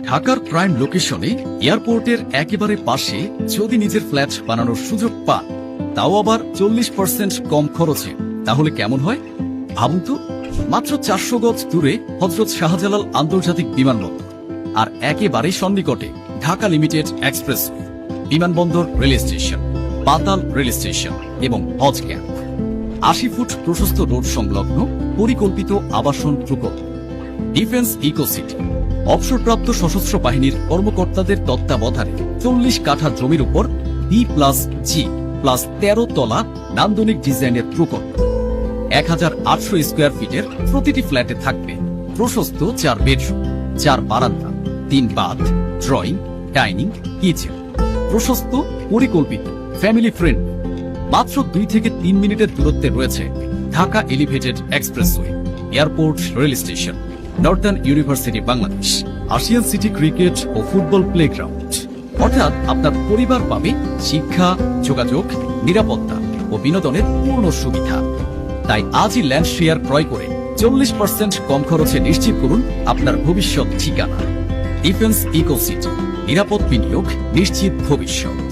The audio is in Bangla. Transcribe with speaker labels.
Speaker 1: ঢাকার প্রাইম লোকেশনে এয়ারপোর্টের একেবারে পাশে যদি নিজের ফ্ল্যাট বানানোর সুযোগ পান, তাও আবার 40% কম খরচে, তাহলে কেমন হয় ভাবুন তো। মাত্র 400 গজ দূরে হযরত শাহজালাল আন্তর্জাতিক বিমানবন্দর, আর একেবারে সন্নিকটে ঢাকা লিমিটেড এক্সপ্রেস, বিমানবন্দর রেল স্টেশন, পাতাল রেল স্টেশন এবং হজ ক্যাম্প। 80 ফুট প্রশস্ত রোড সংলগ্ন পরিকল্পিত আবাসন প্রকল্প ডিফেন্স ইকোসিটি। অবসরপ্রাপ্ত সশস্ত্র বাহিনীর কর্মকর্তাদের তত্ত্বাবধানে 40 কাঠা জমির উপর B+G+13 তলা নান্দনিক ডিজাইনের প্রকল্প। 1800 স্কোয়ার ফিটের প্রতিটি ফ্ল্যাটে থাকবে প্রশস্ত 4 বেডরুম, 4 বারান্দা, 3 বাথ, ড্রয়িং, ডাইনিং, কিচেন। প্রশস্ত, পরিকল্পিত, ফ্যামিলি ফ্রেন্ড। মাত্র 2 থেকে 3 মিনিটের দূরত্বে রয়েছে Dhaka elevated expressway, airport, rail station, northern university Bangladesh, Ashiyan city cricket ও ফুটবল প্লেগ্রাউন্ড। অর্থাৎ আপনার পরিবার পাবে শিক্ষা, যোগাযোগ, নিরাপত্তা ও বিনোদনের পূর্ণ সুবিধা। তাই আজই ল্যান্ড শেয়ার ক্রয় করে 40% কম খরচে নিশ্চিত করুন আপনার ভবিষ্যৎ ঠিকানা। ডিফেন্স ইকোসিটি, নিরাপদ বিনিয়োগ, নিশ্চিত ভবিষ্যৎ।